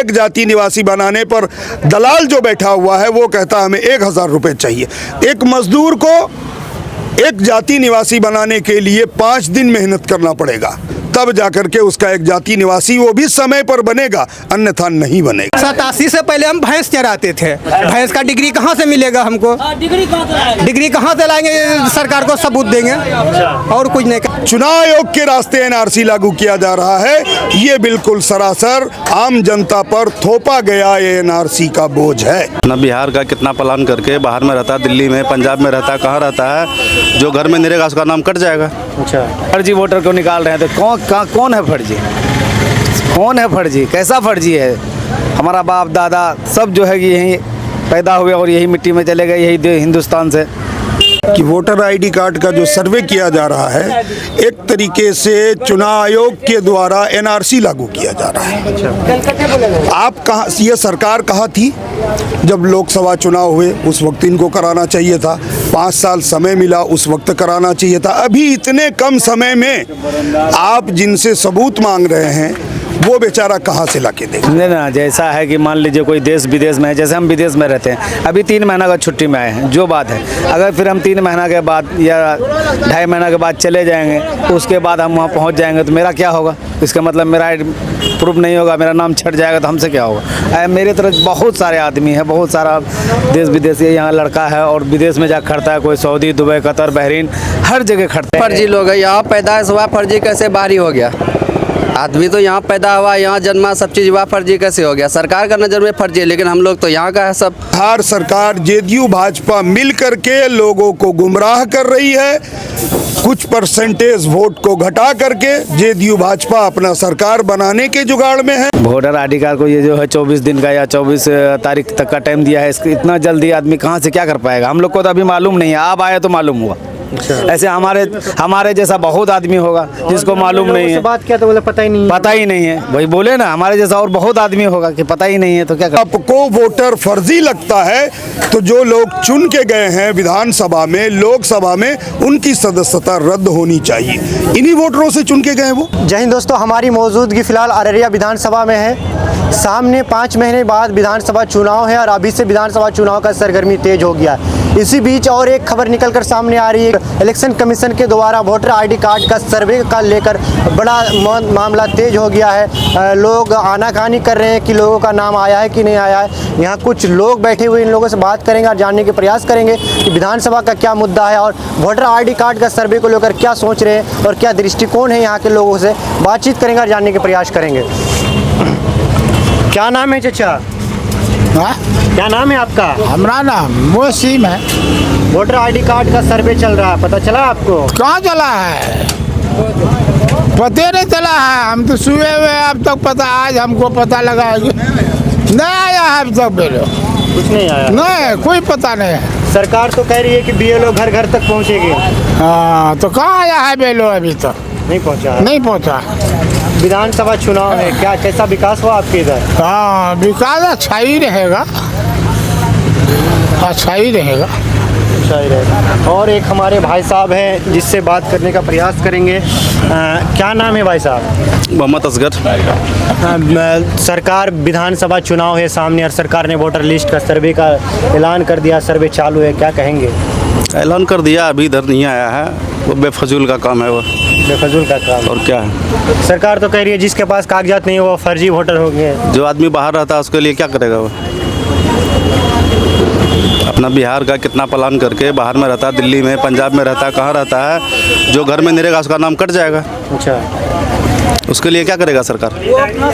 एक जाति निवासी बनाने पर दलाल जो बैठा हुआ है वो कहता हमें 1000 रुपये चाहिए। एक मजदूर को एक जाति निवासी बनाने के लिए 5 दिन मेहनत करना पड़ेगा, तब जाकर के उसका एक जाति निवासी वो भी समय पर बनेगा, अन्यथा नहीं बनेगा। 87 से पहले हम भैंस चराते थे। भैंस का डिग्री कहाँ से मिलेगा हमको? डिग्री कहाँ से लाएंगे? सरकार को सबूत देंगे और कुछ नहीं। चुनाव आयोग के रास्ते एनआरसी लागू किया जा रहा है, ये बिल्कुल सरासर आम जनता पर थोपा गया ये एनआरसी का बोझ है। ना बिहार का कितना प्लान करके बाहर में रहता, दिल्ली में, पंजाब में रहता, कहाँ रहता है, जो घर में नहीं रहेगा उसका नाम कट जाएगा। अच्छा, फर्जी वोटर को निकाल रहे हैं तो कौन है फर्जी? कौन है फर्जी? कैसा फर्जी है? हमारा बाप दादा सब जो है कि यहीं पैदा हुए और यही मिट्टी में चले गए, यही हिंदुस्तान से। कि वोटर आईडी कार्ड का जो सर्वे किया जा रहा है, एक तरीके से चुनाव आयोग के द्वारा एनआरसी लागू किया जा रहा है। आप कहाँ, ये सरकार कहाँ थी जब लोकसभा चुनाव हुए? उस वक्त इनको कराना चाहिए था। 5 साल समय मिला, उस वक्त कराना चाहिए था। अभी इतने कम समय में आप जिनसे सबूत मांग रहे हैं वो बेचारा कहाँ से लाके देगा? नहीं ना, जैसा है कि मान लीजिए कोई देश विदेश में है, जैसे हम विदेश में रहते हैं, अभी 3 महीना का छुट्टी में आए हैं, जो बात है, अगर फिर हम 3 महीना के बाद या 2.5 महीना के बाद चले जाएंगे, उसके बाद हम वहाँ पहुँच जाएंगे तो मेरा क्या होगा? इसका मतलब मेरा प्रूफ नहीं होगा, मेरा नाम छट जाएगा तो हमसे क्या होगा? मेरे तरह बहुत सारे आदमी है, बहुत सारा देश विदेश यहाँ लड़का है और विदेश में जाकर खड़ता है, कोई सऊदी, दुबई, कतर, बहरीन, हर जगह खड़ता है। फर्जी लोग है, यहाँ पैदाइश हुआ फर्जी कैसे बाहरी हो गया? आदमी तो यहाँ पैदा हुआ, यहाँ जन्मा, सब चीज़ हुआ, फर्जी कैसे हो गया? सरकार का नज़र में फर्जी है, लेकिन हम लोग तो यहाँ का है सब। बिहार सरकार जेडीयू भाजपा मिल करके लोगों को गुमराह कर रही है। कुछ परसेंटेज वोट को घटा करके जेडीयू भाजपा अपना सरकार बनाने के जुगाड़ में है। वोटर आईडी कार्ड को ये जो है 24 दिन का या 24 तारीख तक का टाइम दिया है, इतना जल्दी आदमी कहाँ से क्या कर पाएगा? हम लोग को तो अभी मालूम नहीं है, आप आए तो मालूम हुआ। ऐसे हमारे जैसा बहुत आदमी होगा जिसको मालूम नहीं है। बात क्या तो बोले पता ही नहीं है। वही बोले ना, हमारे जैसा और बहुत आदमी होगा कि पता ही नहीं है, तो क्या आपको वोटर फर्जी लगता है तो जो लोग चुन के गए हैं विधानसभा में, लोकसभा में, उनकी सदस्यता रद्द होनी चाहिए। इन्हीं वोटरों से चुन के गए वो। जय हिंद दोस्तों, हमारी मौजूदगी फिलहाल अररिया विधानसभा में है। सामने 5 महीने बाद विधानसभा चुनाव है और अभी से विधानसभा चुनाव का सरगर्मी तेज हो गया है। इसी बीच और एक खबर निकल कर सामने आ रही है। इलेक्शन कमीशन के द्वारा वोटर आईडी कार्ड का सर्वे का लेकर बड़ा मामला तेज हो गया है। लोग आनाकानी कर रहे हैं कि लोगों का नाम आया है कि नहीं आया है। यहाँ कुछ लोग बैठे हुए, इन लोगों से बात करेंगे और जानने के प्रयास करेंगे कि विधानसभा का क्या मुद्दा है और वोटर आईडी कार्ड का सर्वे को लेकर क्या सोच रहे हैं और क्या दृष्टिकोण है। यहाँ के लोगों से बातचीत करेंगे और जानने के प्रयास करेंगे। क्या नाम है चाचा? क्या नाम है आपका? हमारा नाम मोहसिन है। वोटर आईडी कार्ड का सर्वे चल रहा है, पता चला आपको? कहाँ चला है? पता नहीं चला है, हम तो सुबह हुए अब तक पता, आज हमको पता लगा है। नहीं आया है अब तक बेलो, कुछ नहीं आया। नहीं, कोई पता नहीं है। सरकार तो कह रही है कि बीएलओ घर घर तक पहुँचेगी। हाँ, तो कहाँ आया है बेलो? अभी तक नहीं पहुँचा। नहीं पहुँचा। विधानसभा चुनाव है, क्या कैसा विकास हुआ आपके इधर? हाँ, विकास अच्छा ही रहेगा, अच्छा ही रहेगा। अच्छा ही रहेगा। और एक हमारे भाई साहब हैं जिससे बात करने का प्रयास करेंगे। क्या नाम है भाई साहब? मोहम्मद असगर। सरकार विधानसभा चुनाव है सामने और सरकार ने वोटर लिस्ट का सर्वे का ऐलान कर दिया, सर्वे चालू है, क्या कहेंगे? ऐलान कर दिया, अभी इधर नहीं आया है, वो बेफजूल का काम है, वो बेफजूल का काम। और क्या है? सरकार तो कह रही है जिसके पास कागजात नहीं वो फर्जी वोटर होंगे। जो आदमी बाहर रहता है उसके लिए क्या करेगा वो? अपना बिहार का कितना प्लान करके बाहर में रहता, दिल्ली में, पंजाब में रहता, कहाँ रहता है, जो घर में नहीं रहेगा उसका नाम कट जाएगा। अच्छा, उसके लिए क्या करेगा सरकार?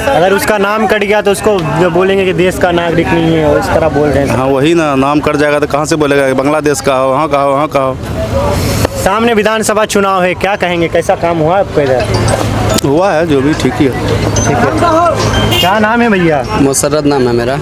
अगर उसका नाम कट गया तो उसको बोलेंगे कि देश का नागरिक नहीं है, और इस तरह बोल रहे हैं। हाँ वही ना, नाम कट जाएगा तो कहाँ से बोलेगा बांग्लादेश का हो, वहाँ का हो, वहाँ का हो। सामने विधानसभा चुनाव है, क्या कहेंगे, कैसा काम हुआ आपको इधर? हुआ है जो भी ठीक ही है। ठीक है। क्या नाम है भैया? मुसर्रत नाम है मेरा।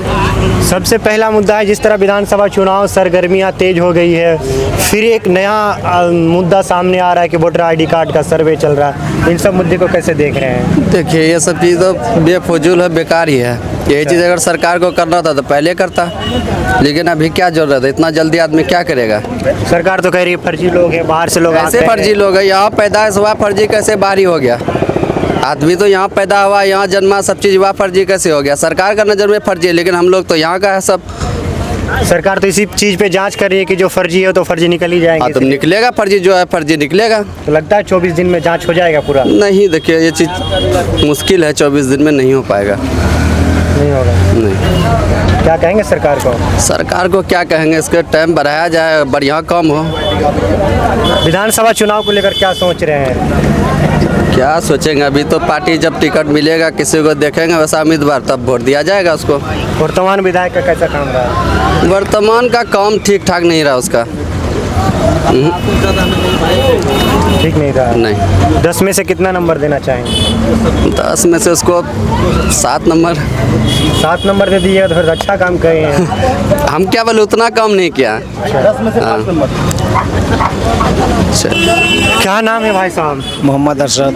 सबसे पहला मुद्दा है, जिस तरह विधानसभा चुनाव सरगर्मियाँ तेज हो गई है, फिर एक नया मुद्दा सामने आ रहा है कि वोटर आईडी कार्ड का सर्वे चल रहा है। इन सब मुद्दे को कैसे देख रहे हैं? देखिए, ये सब चीज़ तो बेफजूल है, बेकार ही है। यही चीज़ अगर सरकार को करना था तो पहले करता, लेकिन अभी क्या जरूरत है? इतना जल्दी आदमी क्या करेगा? सरकार तो कह रही है फर्जी लोग हैं, बाहर से लोग आते कैसे हैं। फर्जी लोग है? यहाँ पैदाइश हुआ फर्जी कैसे बाहरी हो गया? आदमी तो यहाँ पैदा हुआ, यहाँ जन्मा, सब चीज़ हुआ, फर्जी कैसे हो गया? सरकार का नज़र में फर्जी है, लेकिन हम लोग तो यहाँ का है सब। सरकार तो इसी चीज़ पे जांच कर रही है कि जो फर्जी है तो फर्जी निकल ही हाँ, तो जाएंगे। निकलेगा फर्जी, जो है फर्जी निकलेगा। तो लगता है 24 दिन में जांच हो जाएगा पूरा? नहीं, देखिए ये चीज़ मुश्किल है, 24 दिन में नहीं हो पाएगा। नहीं होगा। नहीं, क्या कहेंगे सरकार को? सरकार को क्या कहेंगे, इसके टाइम बढ़ाया जाए, बढ़िया काम हो। विधानसभा चुनाव को लेकर क्या सोच रहे हैं? क्या सोचेंगे, अभी तो पार्टी जब टिकट मिलेगा किसी को देखेंगे वैसा उम्मीदवार, तब वोट दिया जाएगा उसको। वर्तमान विधायक का कैसा काम रहा? वर्तमान का काम ठीक ठाक नहीं रहा उसका। ठीक नहीं रहा। नहीं, 10 में से कितना नंबर देना चाहेंगे? 10 में से उसको 7 नंबर। 7 नंबर दे दिए तो फिर अच्छा काम करे हैं। हम क्या बोले, उतना काम नहीं किया। 10 में से 7 नंबर। क्या नाम है भाई साहब? मोहम्मद अरशद।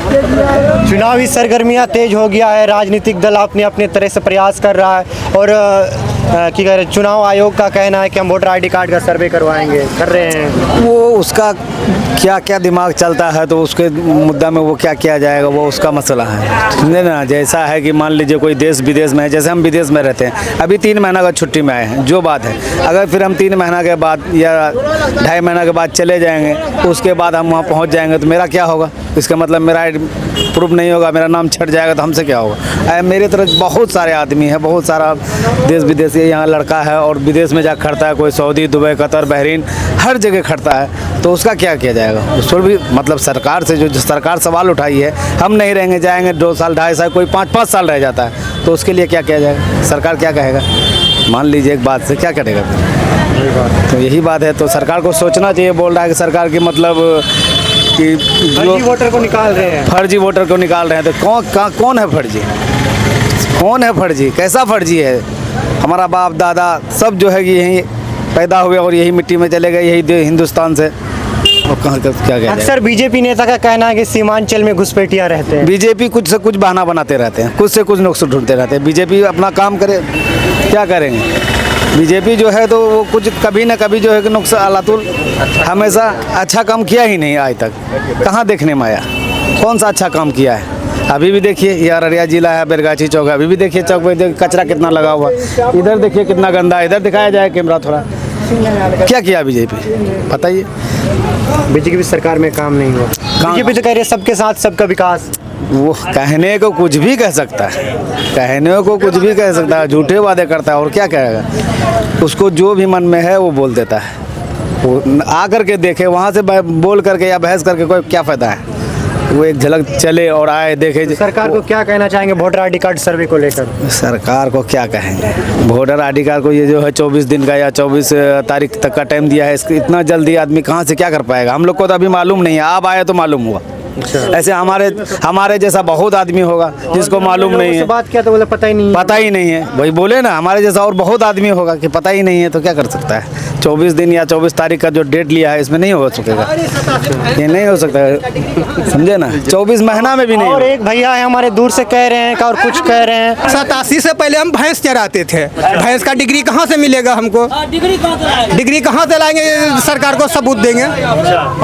चुनावी सरगर्मियां तेज हो गया है, राजनीतिक दल अपने अपने तरह से प्रयास कर रहा है और कि कह रहे चुनाव आयोग का कहना है कि हम वोटर आईडी कार्ड का सर्वे करवाएंगे, कर रहे हैं। वो उसका क्या क्या दिमाग चलता है तो उसके मुद्दा में वो क्या किया जाएगा, वो उसका मसला है। समझे ना, जैसा है कि मान लीजिए कोई देश विदेश में है, जैसे हम विदेश में रहते हैं, अभी 3 महीना का छुट्टी में आए हैं, जो बात है। अगर फिर हम 3 महीना के बाद या 2.5 महीना के बाद चले जाएंगे, उसके बाद हम वहाँ पहुँच जाएंगे तो मेरा क्या होगा? इसका मतलब मेरा प्रूफ नहीं होगा, मेरा नाम छट जाएगा तो हमसे क्या होगा? मेरे तरह बहुत सारे आदमी हैं, बहुत सारा देश विदेश यहाँ लड़का है और विदेश में जा खड़ता है, कोई सऊदी, दुबई, कतर, बहरीन, हर जगह खड़ता है, तो उसका क्या किया जाएगा? उस पर भी मतलब सरकार से जो सरकार सवाल उठाई है, हम नहीं रहेंगे, जाएंगे 2 साल 2.5 साल, कोई 5-5 साल रह जाता है, तो उसके लिए क्या किया जाएगा? सरकार क्या कहेगा? मान लीजिए एक बात से क्या करेगा? तो यही बात है, तो सरकार को सोचना चाहिए। बोल रहा है कि सरकार की मतलब कि फर्जी वोटर को निकाल रहे हैं। फर्जी वोटर को निकाल रहे हैं, तो कौन है फर्जी? कौन है फर्जी? कैसा फर्जी है? हमारा बाप दादा सब जो है कि यहीं पैदा हुए और यही मिट्टी में चले गए, यही हिंदुस्तान से, और कहाँ क्या कहें? अक्सर बीजेपी नेता का कहना है कि सीमांचल में घुसपैठिया रहते हैं। बीजेपी कुछ से कुछ बहाना बनाते रहते हैं, कुछ से कुछ नुक्स ढूंढते रहते हैं। बीजेपी अपना काम करे, क्या करेंगे? बीजेपी जो है तो वो कुछ कभी ना कभी जो है कि नुक्स अलातुल हमेशा अच्छा काम किया ही नहीं आज तक। कहाँ देखने में आया? कौन सा अच्छा काम किया है? अभी भी देखिए, ये अररिया जिला है, बैरगाछी चौक है, अभी भी देखिए चौक पे कचरा कितना लगा हुआ, इधर देखिए कितना गंदा है। इधर दिखाया जाए कैमरा थोड़ा, क्या किया बीजेपी? बताइए। बीजेपी सरकार में काम नहीं हुआ। बीजेपी तो कह रही है सबके साथ सबका विकास। वो कहने को कुछ भी कह सकता है, कहने को कुछ भी कह सकता है, झूठे वादे करता है और क्या कहेगा? उसको जो भी मन में है वो बोल देता है। वो आकर के देखे, वहाँ से बोल करके या बहस करके कोई क्या फ़ायदा है? वो एक झलक चले और आए देखे। सरकार को क्या कहना चाहेंगे वोटर आईडी कार्ड सर्वे को लेकर? सरकार को क्या कहेंगे? वोटर आईडी कार्ड को ये जो है 24 दिन का या 24 तारीख तक का टाइम दिया है, इसको इतना जल्दी आदमी कहाँ से क्या कर पाएगा? हम लोग को तो अभी मालूम नहीं है, आप आए तो मालूम हुआ। ऐसे हमारे जैसा बहुत आदमी होगा जिसको मालूम नहीं है। बात किया तो बोले पता ही नहीं है। वही बोले ना, हमारे जैसा और बहुत आदमी होगा कि पता ही नहीं है, तो क्या कर सकता है? 24 दिन या 24 तारीख का जो डेट लिया है इसमें नहीं हो सकेगा, ये नहीं हो सकता है, समझे ना? 24 महीना में भी नहीं। और एक भैया है हमारे दूर से कह रहे हैं और कुछ कह रहे हैं 87 से पहले हम भैंस चराते थे। भैंस का डिग्री कहाँ से मिलेगा हमको? डिग्री कहाँ से लाएंगे? सरकार को सबूत देंगे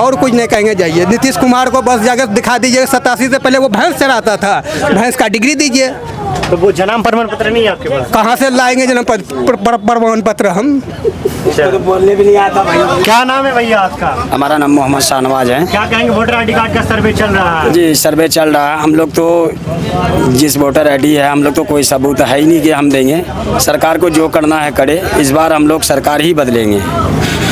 और कुछ नहीं कहेंगे। जाइए नीतीश कुमार को बस जाकर दिखा दीजिए, 87 से पहले वो भैंस चराता था, भैंस का डिग्री दीजिए। तो वो जन्म प्रमाण पत्र नहीं है आपके पास? कहाँ से लाएंगे जन्म प्रमाण पत्र हम? तो बोलने भी नहीं आता भैया। क्या नाम है भैया आपका? हमारा नाम मोहम्मद शाहनवाज है। क्या कहेंगे वोटर आईडी कार्ड का सर्वे चल रहा है? जी सर्वे चल रहा है। हम लोग तो जिस वोटर आईडी है, हम लोग तो कोई सबूत है ही नहीं कि हम देंगे। सरकार को जो करना है करे। इस बार हम लोग सरकार ही बदलेंगे।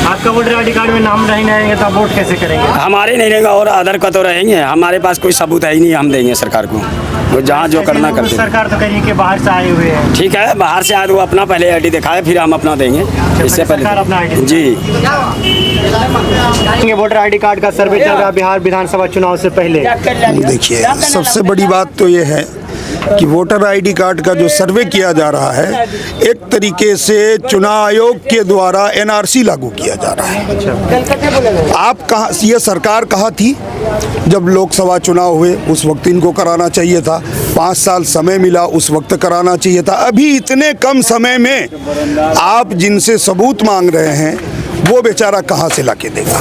आपका वोटर आईडी कार्ड में नाम नहीं रहेंगे तो आप वोट कैसे करेंगे? हमारे नहीं रहेंगे और अदर का तो रहेंगे। हमारे पास कोई सबूत है ही नहीं, हम देंगे सरकार को वो जहाँ जो करना करते। सरकार तो कह रही है कि बाहर से आए हुए हैं। ठीक है, बाहर से आए वो अपना पहले आईडी दिखाए, फिर हम अपना देंगे। इससे पहले अपना आईडी जी वोटर आईडी कार्ड का सर्वे चल रहा है बिहार विधानसभा चुनाव से पहले। देखिए, सबसे बड़ी बात तो ये है कि वोटर आईडी कार्ड का जो सर्वे किया जा रहा है, एक तरीके से चुनाव आयोग के द्वारा एनआरसी लागू किया जा रहा है। आप कहाँ, ये सरकार कहाँ थी जब लोकसभा चुनाव हुए? उस वक्त इनको कराना चाहिए था। 5 साल समय मिला, उस वक्त कराना चाहिए था। अभी इतने कम समय में आप जिनसे सबूत मांग रहे हैं वो बेचारा कहाँ से लाके देगा।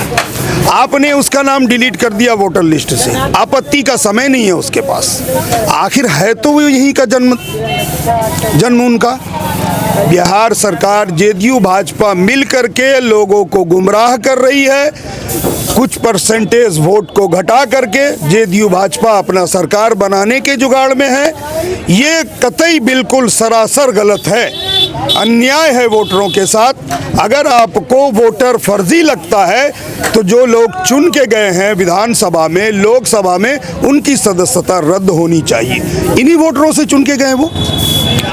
आपने उसका नाम डिलीट कर दिया वोटर लिस्ट से, आपत्ति का समय नहीं है उसके पास। आखिर है तो वो यहीं का जन्म उनका। बिहार सरकार जेडीयू भाजपा मिल करके लोगों को गुमराह कर रही है। कुछ परसेंटेज वोट को घटा करके जेडीयू भाजपा अपना सरकार बनाने के जुगाड़ में है। ये कतई बिल्कुल सरासर गलत है, अन्याय है वोटरों के साथ। अगर आपको वोटर फर्जी लगता है तो जो लोग चुन के गए हैं विधानसभा में, लोकसभा में, उनकी सदस्यता रद्द होनी चाहिए। इन्हीं वोटरों से चुन के गए वो।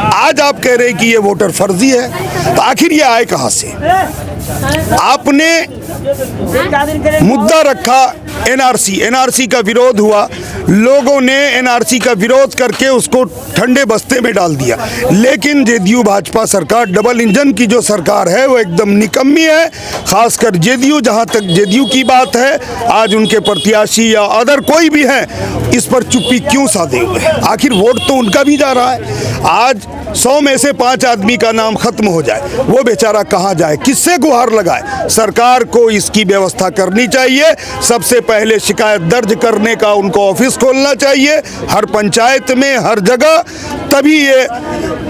आज आप कह रहे हैं कि ये वोटर फर्जी है, तो आखिर ये आए कहाँ से? आपने मुद्दा रखा एनआरसी का विरोध हुआ, लोगों ने एनआरसी का विरोध करके उसको ठंडे बस्ते में डाल दिया। लेकिन जेडीयू भाजपा सरकार, डबल इंजन की जो सरकार है, वो एकदम निकम्मी है। खासकर जेडीयू, जहां तक जेडीयू की बात है, आज उनके प्रत्याशी या अदर कोई भी है, इस पर चुप्पी क्यों साधे हुए? आखिर वोट तो उनका भी जा रहा है। आज 100 में से 5 आदमी का नाम खत्म हो जाए, वो बेचारा कहाँ जाए, किससे गुहार लगाए? सरकार को इसकी व्यवस्था करनी चाहिए। सबसे पहले शिकायत दर्ज करने का उनको ऑफिस खोलना चाहिए हर पंचायत में, हर जगह। तभी ये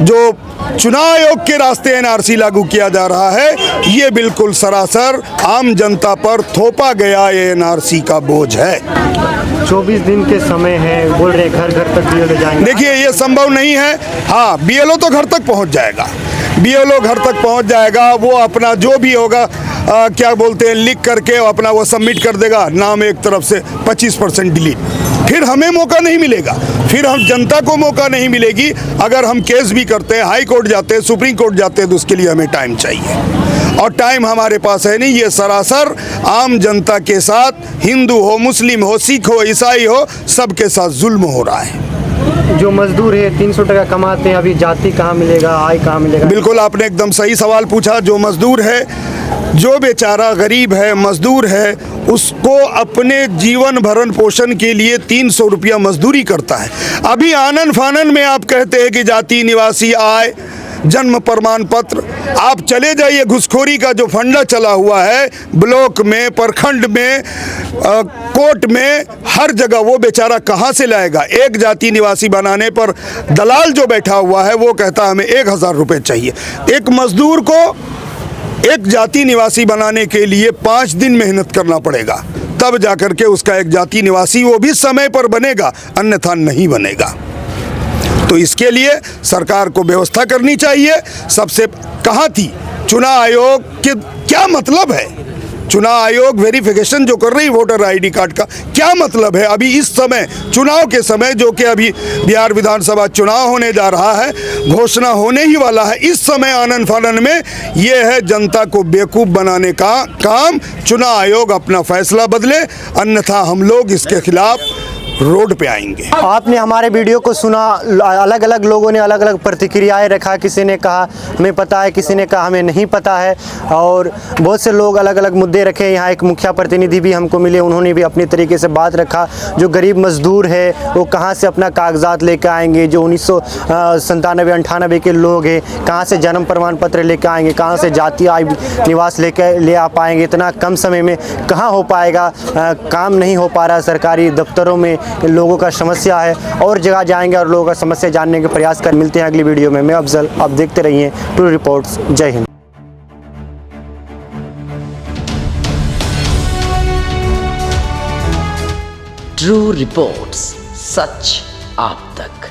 जो चुनाव आयोग के रास्ते एनआरसी लागू किया जा रहा है, ये बिल्कुल सरासर आम जनता पर थोपा गया ये एनआरसी का बोझ है। 24 दिन के समय है, बोल रहे घर घर तक बीएलओ जाएंगे। देखिए, ये संभव नहीं है। हाँ, बीएलओ तो घर तक पहुंच जाएगा, बीएलओ घर तक पहुंच जाएगा। वो अपना जो भी होगा क्या बोलते हैं, लिख करके अपना वो सबमिट कर देगा, नाम एक तरफ से 25% डिलीट। फिर हमें मौका नहीं मिलेगा, फिर हम जनता को मौका नहीं मिलेगी। अगर हम केस भी करते हैं, हाई कोर्ट जाते हैं, सुप्रीम कोर्ट जाते हैं, तो उसके लिए हमें टाइम चाहिए, और टाइम हमारे पास है नहीं। ये सरासर आम जनता के साथ, हिंदू हो, मुस्लिम हो, सिख हो, ईसाई हो, सबके साथ जुल्म हो रहा है। जो मजदूर है 300 टका कमाते हैं, अभी जाति कहाँ मिलेगा, आय कहाँ मिलेगा? बिल्कुल, आपने एकदम सही सवाल पूछा। जो मजदूर है, जो बेचारा गरीब है, मजदूर है, उसको अपने जीवन भरण पोषण के लिए 300 रुपया मजदूरी करता है। अभी आनन फानन में आप कहते हैं कि जाति, निवासी, आय, जन्म प्रमाण पत्र, आप चले जाइए। घुसखोरी का जो फंडा चला हुआ है ब्लॉक में, प्रखंड में, कोर्ट में, हर जगह, वो बेचारा कहाँ से लाएगा? एक जाति निवासी बनाने पर दलाल जो बैठा हुआ है वो कहता है हमें 1000 रुपये चाहिए। एक मजदूर को एक जाति निवासी बनाने के लिए 5 दिन मेहनत करना पड़ेगा, तब जाकर के उसका एक जाति निवासी, वो भी समय पर बनेगा, अन्यथा नहीं बनेगा। तो इसके लिए सरकार को व्यवस्था करनी चाहिए। सबसे कहाँ थी चुनाव आयोग के? क्या मतलब है चुनाव आयोग वेरिफिकेशन जो कर रही वोटर आईडी कार्ड का, क्या मतलब है? अभी इस समय, चुनाव के समय, जो कि अभी बिहार विधानसभा चुनाव होने जा रहा है, घोषणा होने ही वाला है, इस समय आनन फानन में ये है जनता को बेवकूफ़ बनाने का काम। चुनाव आयोग अपना फैसला बदले, अन्यथा हम लोग इसके खिलाफ रोड पे आएंगे। आपने हमारे वीडियो को सुना, अलग अलग लोगों ने अलग अलग प्रतिक्रियाएं रखा। किसी ने कहा हमें पता है, किसी ने कहा हमें नहीं पता है, और बहुत से लोग अलग अलग मुद्दे रखे। यहाँ एक मुखिया प्रतिनिधि भी हमको मिले, उन्होंने भी अपनी तरीके से बात रखा। जो गरीब मजदूर है वो कहाँ से अपना कागजात लेकर आएंगे? जो 1997-98 के लोग हैं, कहाँ से जन्म प्रमाण पत्र लेकर आएंगे? कहाँ से जाति आय निवास ले आ पाएंगे? इतना कम समय में कहाँ हो पाएगा? काम नहीं हो पा रहा सरकारी दफ्तरों में, लोगों का समस्या है। और जगह जाएंगे और लोगों का समस्या जानने के प्रयास कर। मिलते हैं अगली वीडियो में। मैं अफजल, आप देखते रहिए ट्रू रिपोर्ट्स। जय हिंद। ट्रू रिपोर्ट्स, सच आप तक।